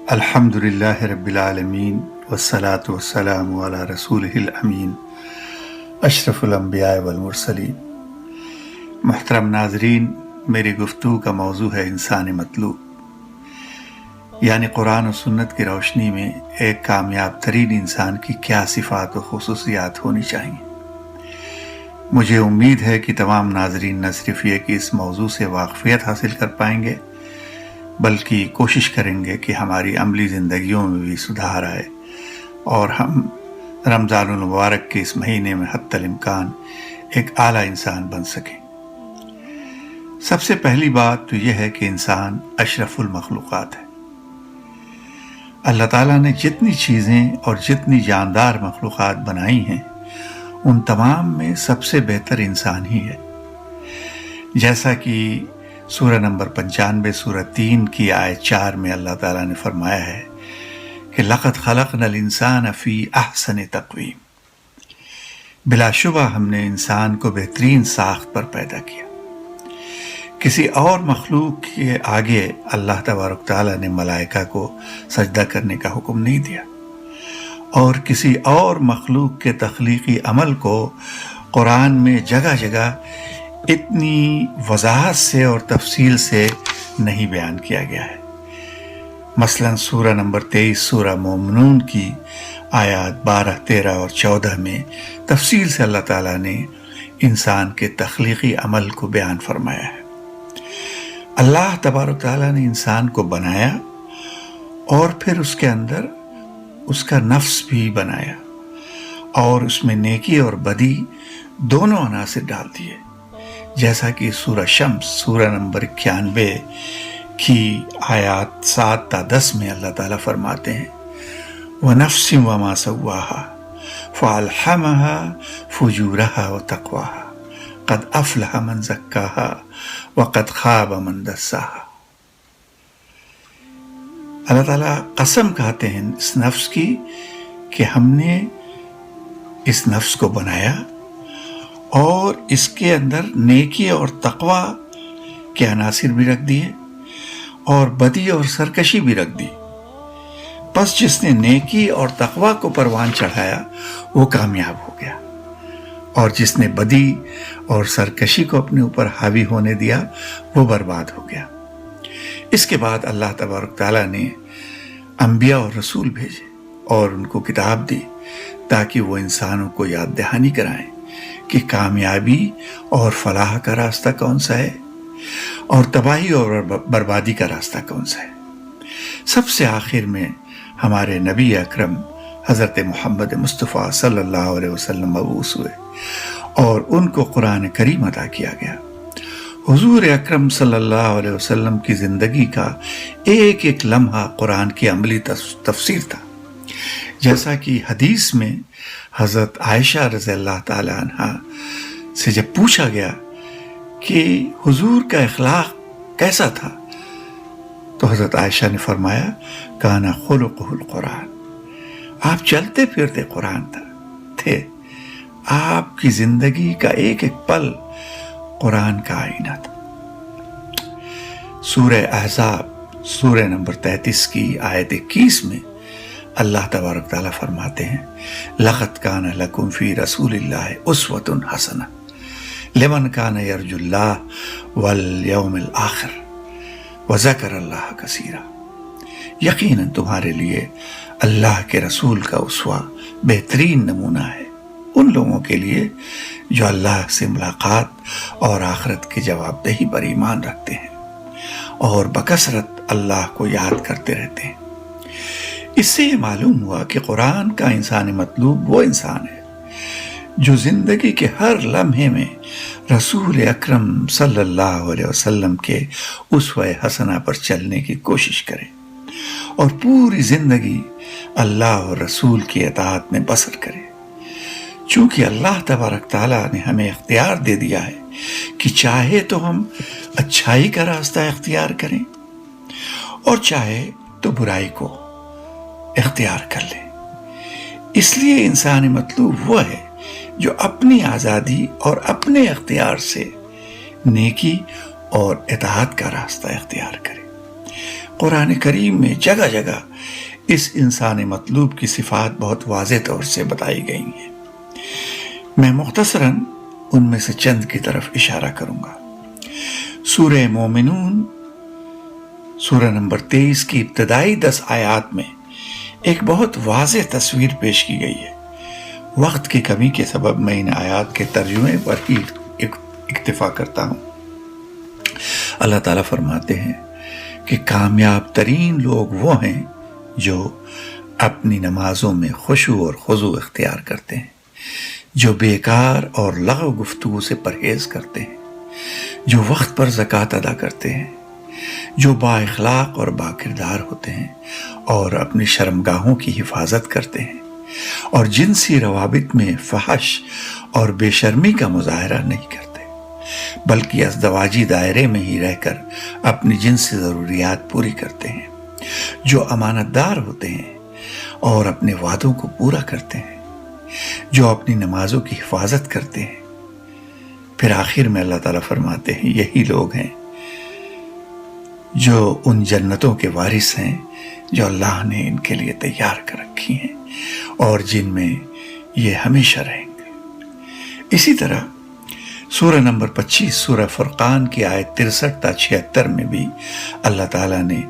الحمدللہ رب العالمین والصلاة والسلام علی رسولہ الامین اشرف الانبیاء والمرسلین۔ محترم ناظرین، میری گفتگو کا موضوع ہے انسان مطلوب، یعنی قرآن و سنت کی روشنی میں ایک کامیاب ترین انسان کی کیا صفات و خصوصیات ہونی چاہیے۔ مجھے امید ہے کہ تمام ناظرین نہ صرف یہ کہ اس موضوع سے واقفیت حاصل کر پائیں گے بلکہ کوشش کریں گے کہ ہماری عملی زندگیوں میں بھی سدھار آئے اور ہم رمضان المبارک کے اس مہینے میں حتی الامکان ایک اعلیٰ انسان بن سکیں۔ سب سے پہلی بات تو یہ ہے کہ انسان اشرف المخلوقات ہے۔ اللہ تعالیٰ نے جتنی چیزیں اور جتنی جاندار مخلوقات بنائی ہیں ان تمام میں سب سے بہتر انسان ہی ہے، جیسا کہ سورہ نمبر 95 سورہ 3 کی آیت 4 میں اللہ تعالیٰ نے فرمایا ہے کہ لَقَدْ خَلَقْنَا الْإِنسَانَ فِي أَحْسَنِ تَقْوِيمٍ، بلا شبہ ہم نے انسان کو بہترین ساخت پر پیدا کیا۔ کسی اور مخلوق کے آگے اللہ تبارک تعالیٰ نے ملائکہ کو سجدہ کرنے کا حکم نہیں دیا، اور کسی اور مخلوق کے تخلیقی عمل کو قرآن میں جگہ جگہ اتنی وضاحت سے اور تفصیل سے نہیں بیان کیا گیا ہے۔ مثلا سورہ نمبر 23 سورہ مومنون کی آیات 12، 13 اور 14 میں تفصیل سے اللہ تعالیٰ نے انسان کے تخلیقی عمل کو بیان فرمایا ہے۔ اللہ تبارک تعالیٰ نے انسان کو بنایا اور پھر اس کے اندر اس کا نفس بھی بنایا اور اس میں نیکی اور بدی دونوں عناصر ڈال دیے، جیسا کہ سورہ شمس سورہ نمبر 91 کی آیات 7 تا 10 میں اللہ تعالیٰ فرماتے ہیں وَنَفْسٍ وَمَا سَوَّاهَا فَأَلْهَمَهَا فُجُورَهَا وَتَقْوَاهَا قَدْ أَفْلَحَ مَنْ زَكَّاهَا وَقَدْ خَابَ مَنْ دَسَّاهَا۔ اللہ تعالیٰ قسم کھاتے ہیں اس نفس کی کہ ہم نے اس نفس کو بنایا اور اس کے اندر نیکی اور تقوی کے عناصر بھی رکھ دیے اور بدی اور سرکشی بھی رکھ دی۔ پس جس نے نیکی اور تقوی کو پروان چڑھایا وہ کامیاب ہو گیا، اور جس نے بدی اور سرکشی کو اپنے اوپر حاوی ہونے دیا وہ برباد ہو گیا۔ اس کے بعد اللہ تبارک تعالیٰ نے انبیاء اور رسول بھیجے اور ان کو کتاب دی تاکہ وہ انسانوں کو یاد دہانی کرائیں کہ کامیابی اور فلاح کا راستہ کون سا ہے اور تباہی اور بربادی کا راستہ کون سا ہے۔ سب سے آخر میں ہمارے نبی اکرم حضرت محمد مصطفیٰ صلی اللہ علیہ وسلم مبعوث ہوئے اور ان کو قرآن کریم عطا کیا گیا۔ حضور اکرم صلی اللہ علیہ وسلم کی زندگی کا ایک ایک لمحہ قرآن کی عملی تفسیر تھا، جیسا کہ حدیث میں حضرت عائشہ رضی اللہ تعالی عنہ سے جب پوچھا گیا کہ حضور کا اخلاق کیسا تھا تو حضرت عائشہ نے فرمایا کان خلقہ القرآن، آپ چلتے پھرتے قرآن تھے، آپ کی زندگی کا ایک ایک پل قرآن کا آئینہ تھا۔ سورہ احزاب سورہ نمبر 33 کی آیت 21 میں اللہ تبارک تعالیٰ فرماتے ہیں لَقَدْ كَانَ لَكُمْ فِي رَسُولِ اللَّهِ أُسْوَةٌ حَسَنَةٌ لِمَنْ كَانَ يَرْجُو اللَّهَ وَالْيَوْمِ الْآخِرِ وَذَكَرَ اللَّهَ كَثِيرًا۔ یقیناً تمہارے لیے اللہ کے رسول کا اسوہ بہترین نمونہ ہے ان لوگوں کے لیے جو اللہ سے ملاقات اور آخرت کی جواب دہی پر ایمان رکھتے ہیں اور بکثرت اللہ کو یاد کرتے رہتے ہیں۔ اس سے یہ معلوم ہوا کہ قرآن کا انسان مطلوب وہ انسان ہے جو زندگی کے ہر لمحے میں رسول اکرم صلی اللہ علیہ وسلم کے اسوہ حسنہ پر چلنے کی کوشش کرے اور پوری زندگی اللہ اور رسول کی اطاعت میں بسر کرے۔ چونکہ اللہ تبارک تعالیٰ نے ہمیں اختیار دے دیا ہے کہ چاہے تو ہم اچھائی کا راستہ اختیار کریں اور چاہے تو برائی کو اختیار کر لیں۔ اس لیے انسان مطلوب وہ ہے جو اپنی آزادی اور اپنے اختیار سے نیکی اور اطاعت کا راستہ اختیار کرے۔ قرآن کریم میں جگہ جگہ اس انسان مطلوب کی صفات بہت واضح طور سے بتائی گئی ہیں۔ میں مختصراً ان میں سے چند کی طرف اشارہ کروں گا۔ سورہ مومنون سورہ نمبر 23 کی ابتدائی 10 آیات میں ایک بہت واضح تصویر پیش کی گئی ہے۔ وقت کی کمی کے سبب میں ان آیات کے ترجمے پر ہی اکتفا کرتا ہوں۔ اللہ تعالیٰ فرماتے ہیں کہ کامیاب ترین لوگ وہ ہیں جو اپنی نمازوں میں خشوع اور خضوع اختیار کرتے ہیں، جو بیکار اور لغو گفتگو سے پرہیز کرتے ہیں، جو وقت پر زکوٰۃ ادا کرتے ہیں، جو با اخلاق اور با کردار ہوتے ہیں اور اپنی شرمگاہوں کی حفاظت کرتے ہیں، اور جنسی روابط میں فحش اور بے شرمی کا مظاہرہ نہیں کرتے، بلکہ ازدواجی دائرے میں ہی رہ کر اپنی جنسی ضروریات پوری کرتے ہیں، جو امانت دار ہوتے ہیں اور اپنے وعدوں کو پورا کرتے ہیں، جو اپنی نمازوں کی حفاظت کرتے ہیں۔ پھر آخر میں اللہ تعالیٰ فرماتے ہیں یہی لوگ ہیں جو ان جنتوں کے وارث ہیں جو اللہ نے ان کے لیے تیار کر رکھی ہیں اور جن میں یہ ہمیشہ رہیں گے۔ اسی طرح سورہ نمبر 25 سورہ فرقان کی آیت 63 تا 76 میں بھی اللہ تعالیٰ نے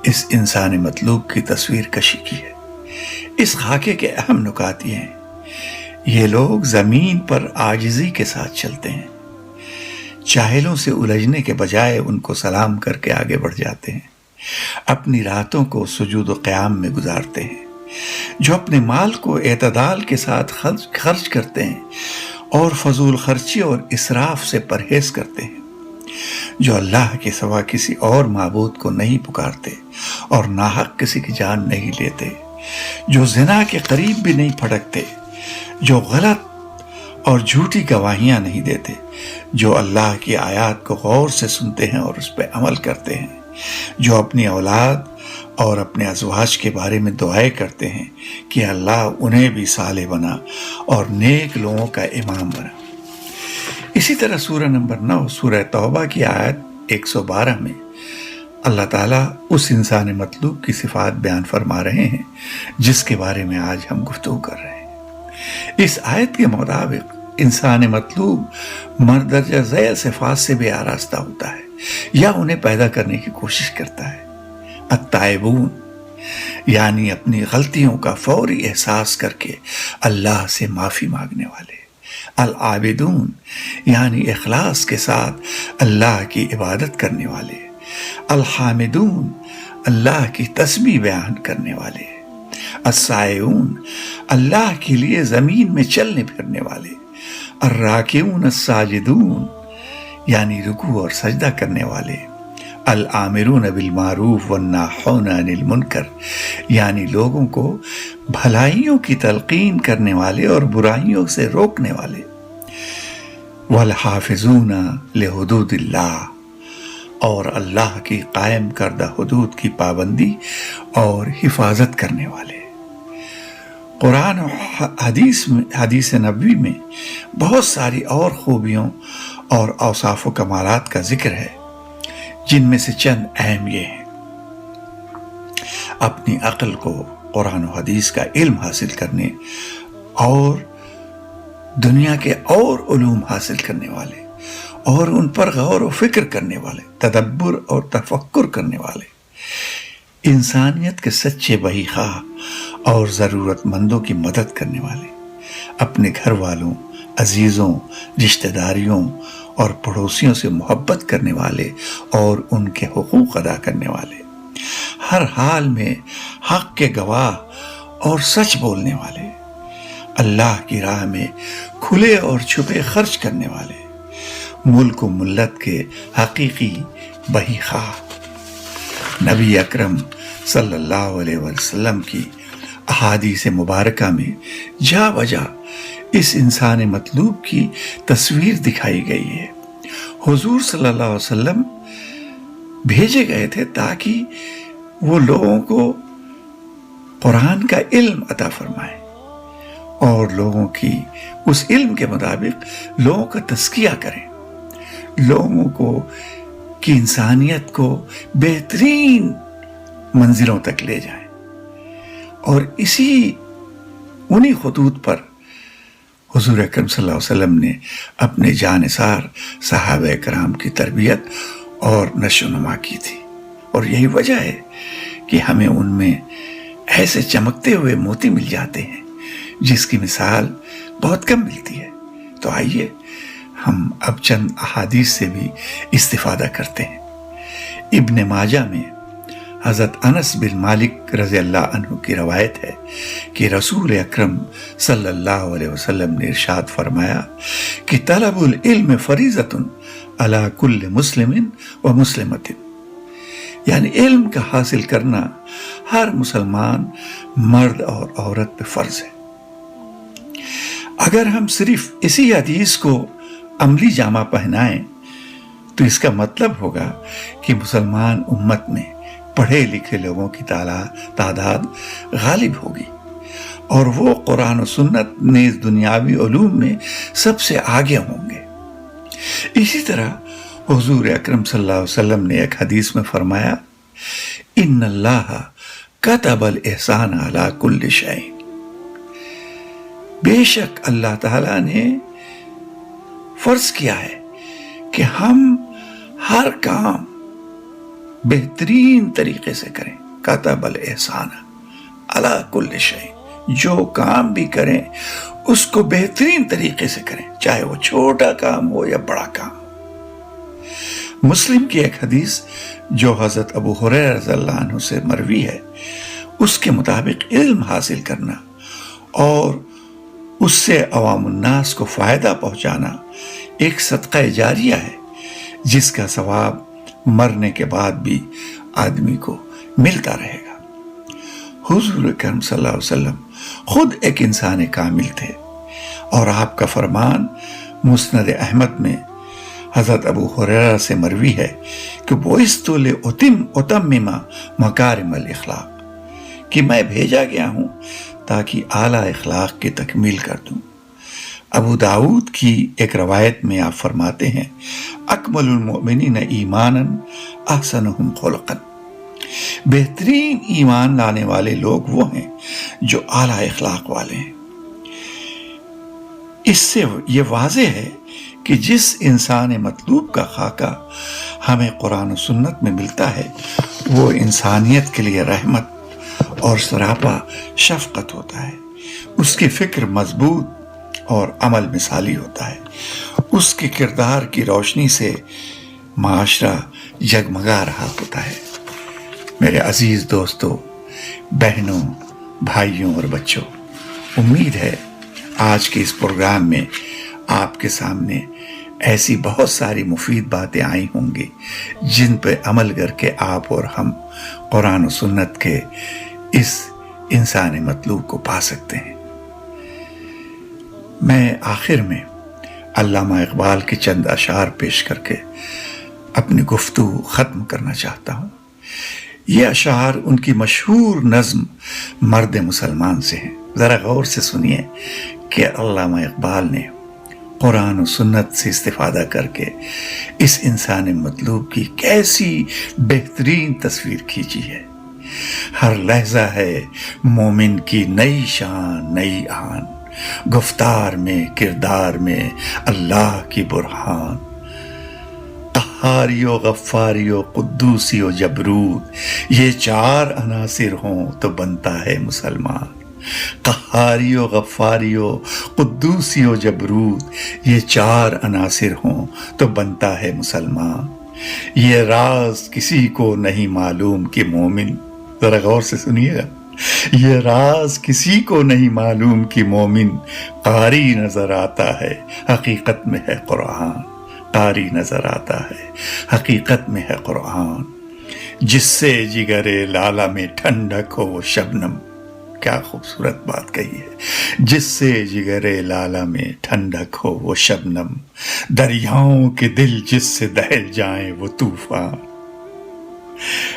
اس انسان مطلوب کی تصویر کشی کی ہے۔ اس خاکے کے اہم نکات یہ ہیں، یہ لوگ زمین پر عاجزی کے ساتھ چلتے ہیں، چاہلوں سے الجھنے کے بجائے ان کو سلام کر کے آگے بڑھ جاتے ہیں، اپنی راتوں کو سجود و قیام میں گزارتے ہیں، جو اپنے مال کو اعتدال کے ساتھ خرچ کرتے ہیں اور فضول خرچی اور اسراف سے پرہیز کرتے ہیں، جو اللہ کے سوا کسی اور معبود کو نہیں پکارتے اور ناحق کسی کی جان نہیں لیتے، جو زنا کے قریب بھی نہیں پھٹکتے، جو غلط اور جھوٹی گواہیاں نہیں دیتے، جو اللہ کی آیات کو غور سے سنتے ہیں اور اس پہ عمل کرتے ہیں، جو اپنی اولاد اور اپنے ازواج کے بارے میں دعائیں کرتے ہیں کہ اللہ انہیں بھی صالح بنا اور نیک لوگوں کا امام بنا۔ اسی طرح سورہ نمبر 9 سورہ توبہ کی آیت 112 میں اللہ تعالیٰ اس انسان مطلوب کی صفات بیان فرما رہے ہیں جس کے بارے میں آج ہم گفتگو کر رہے ہیں۔ اس آیت کے مطابق انسان مطلوب مندرجہ ذیل صفات سے بھی آراستہ ہوتا ہے یا انہیں پیدا کرنے کی کوشش کرتا ہے۔ التائبون یعنی اپنی غلطیوں کا فوری احساس کر کے اللہ سے معافی مانگنے والے، العابدون یعنی اخلاص کے ساتھ اللہ کی عبادت کرنے والے، الحامدون اللہ کی تسبیح بیان کرنے والے، السائعون اللہ کے لیے زمین میں چلنے پھرنے والے، الراکعون الساجدون یعنی رکوع اور سجدہ کرنے والے، الآمرون بالمعروف والناہون عن المنکر یعنی لوگوں کو بھلائیوں کی تلقین کرنے والے اور برائیوں سے روکنے والے، والحافظون لحدود اللہ اور اللہ کی قائم کردہ حدود کی پابندی اور حفاظت کرنے والے۔ قرآن و حدیث نبوی میں بہت ساری اور خوبیوں اور اوصاف و کمالات کا ذکر ہے، جن میں سے چند اہم یہ ہیں: اپنی عقل کو قرآن و حدیث کا علم حاصل کرنے اور دنیا کے اور علوم حاصل کرنے والے اور ان پر غور و فکر کرنے والے، تدبر اور تفکر کرنے والے، انسانیت کے سچے بہی خواہ اور ضرورت مندوں کی مدد کرنے والے، اپنے گھر والوں، عزیزوں، رشتہ داریوں اور پڑوسیوں سے محبت کرنے والے اور ان کے حقوق ادا کرنے والے، ہر حال میں حق کے گواہ اور سچ بولنے والے، اللہ کی راہ میں کھلے اور چھپے خرچ کرنے والے، ملک و ملت کے حقیقی بہی خواہ۔ نبی اکرم صلی اللہ علیہ وسلم کی احادیث مبارکہ میں جا بجا اس انسان مطلوب کی تصویر دکھائی گئی ہے۔ حضور صلی اللہ علیہ وسلم بھیجے گئے تھے تاکہ وہ لوگوں کو قرآن کا علم عطا فرمائیں اور لوگوں کی اس علم کے مطابق لوگوں کا تزکیہ کریں، لوگوں کو کی انسانیت کو بہترین منزلوں تک لے جائیں، اور انہی خطوط پر حضور اکرم صلی اللہ علیہ وسلم نے اپنے جانثار صحابہ کرام کی تربیت اور نشو و نما کی تھی، اور یہی وجہ ہے کہ ہمیں ان میں ایسے چمکتے ہوئے موتی مل جاتے ہیں جس کی مثال بہت کم ملتی ہے۔ تو آئیے ہم اب چند احادیث سے بھی استفادہ کرتے ہیں۔ ابن ماجہ میں حضرت انس بن مالک رضی اللہ عنہ کی روایت ہے کہ رسول اکرم صلی اللہ علیہ وسلم نے ارشاد فرمایا کہ طلب العلم فریضۃ علی کل مسلم و مسلمۃ، یعنی علم کا حاصل کرنا ہر مسلمان مرد اور عورت پہ فرض ہے۔ اگر ہم صرف اسی حدیث کو عملی جامہ پہنائیں تو اس کا مطلب ہوگا کہ مسلمان امت میں پڑھے لکھے لوگوں کی تعداد غالب ہوگی، اور وہ قرآن و سنت نیز دنیاوی علوم میں سب سے آگے ہوں گے۔ اسی طرح حضور اکرم صلی اللہ علیہ وسلم نے ایک حدیث میں فرمایا، ان اللہ کتب الاحسان علی کل شیء، بے شک اللہ تعالیٰ نے فرض کیا ہے کہ ہم ہر کام بہترین طریقے سے کریں۔ کتب الاحسان علی کل شیء، جو کام بھی کریں اس کو بہترین طریقے سے کریں، چاہے وہ چھوٹا کام ہو یا بڑا کام۔ مسلم کی ایک حدیث جو حضرت ابو ہریرہ رضی اللہ عنہ سے مروی ہے، اس کے مطابق علم حاصل کرنا اور اس سے عوام الناس کو فائدہ پہنچانا ایک صدقہ جاریہ ہے، جس کا ثواب مرنے کے بعد بھی آدمی کو ملتا رہے گا۔ حضور اکرم صلی اللہ علیہ وسلم خود ایک انسان کامل تھے، اور آپ کا فرمان مسند احمد میں حضرت ابو ہریرہ سے مروی ہے کہ بعثت لأتمم مکارم الاخلاق، کہ میں بھیجا گیا ہوں تاکہ اعلیٰ اخلاق کی تکمیل کر دوں۔ ابو داؤد کی ایک روایت میں آپ فرماتے ہیں، اکمل المؤمنین ایمانا احسنہم خلقا، بہترین ایمان لانے والے لوگ وہ ہیں جو اعلیٰ اخلاق والے ہیں۔ اس سے یہ واضح ہے کہ جس انسان مطلوب کا خاکہ ہمیں قرآن و سنت میں ملتا ہے، وہ انسانیت کے لیے رحمت اور سراپا شفقت ہوتا ہے، اس کی فکر مضبوط اور عمل مثالی ہوتا ہے، اس کے کردار کی روشنی سے معاشرہ جگمگا رہا ہوتا ہے۔ میرے عزیز دوستوں، بہنوں، بھائیوں اور بچوں، امید ہے آج کے اس پروگرام میں آپ کے سامنے ایسی بہت ساری مفید باتیں آئی ہوں گی جن پہ عمل کر کے آپ اور ہم قرآن و سنت کے اس انسان مطلوب کو پا سکتے ہیں۔ میں آخر میں علامہ اقبال کے چند اشعار پیش کر کے اپنی گفتگو ختم کرنا چاہتا ہوں۔ یہ اشعار ان کی مشہور نظم مرد مسلمان سے ہیں۔ ذرا غور سے سنیے کہ علامہ اقبال نے قرآن و سنت سے استفادہ کر کے اس انسان مطلوب کی کیسی بہترین تصویر کھینچی ہے۔ ہر لحظہ ہے مومن کی نئی شان نئی آن، گفتار میں کردار میں اللہ کی برہان، قہاری و غفاری و قدوسی و جبروت، یہ چار عناصر ہوں تو بنتا ہے مسلمان۔ قہاری و غفاری و قدوسی و جبروت، یہ چار عناصر ہوں تو بنتا ہے مسلمان۔ یہ راز کسی کو نہیں معلوم کہ مومن، ذرا غور سے سنیے گا، یہ راز کسی کو نہیں معلوم کہ مومن قاری نظر آتا ہے حقیقت میں ہے قرآن، قاری نظر آتا ہے حقیقت میں ہے قرآن۔ جس سے جگر لالہ میں ٹھنڈک ہو وہ شبنم، کیا خوبصورت بات کہی ہے، جس سے جگر لالہ میں ٹھنڈک ہو وہ شبنم، دریاؤں کے دل جس سے دہل جائیں وہ طوفان۔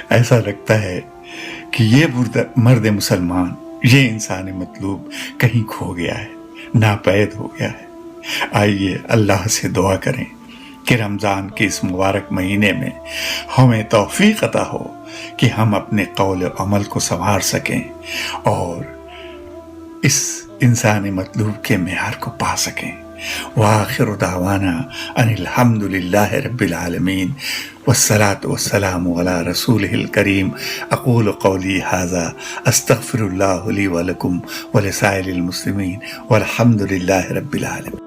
ایسا لگتا ہے کہ یہ مرد مسلمان، یہ انسان مطلوب کہیں کھو گیا ہے، ناپید ہو گیا ہے۔ آئیے اللہ سے دعا کریں کہ رمضان کے اس مبارک مہینے میں ہمیں توفیق عطا ہو کہ ہم اپنے قول و عمل کو سنوار سکیں اور اس انسان مطلوب کے معیار کو پا سکیں. وآخر دعوانا ان الحمد للہ رب العالمین والصلاة والسلام علی رسولہ الکریم. اقول قولی ھذا استغفر اللہ لی ولکم ولسائر المسلمین والحمد للہ رب العالمین.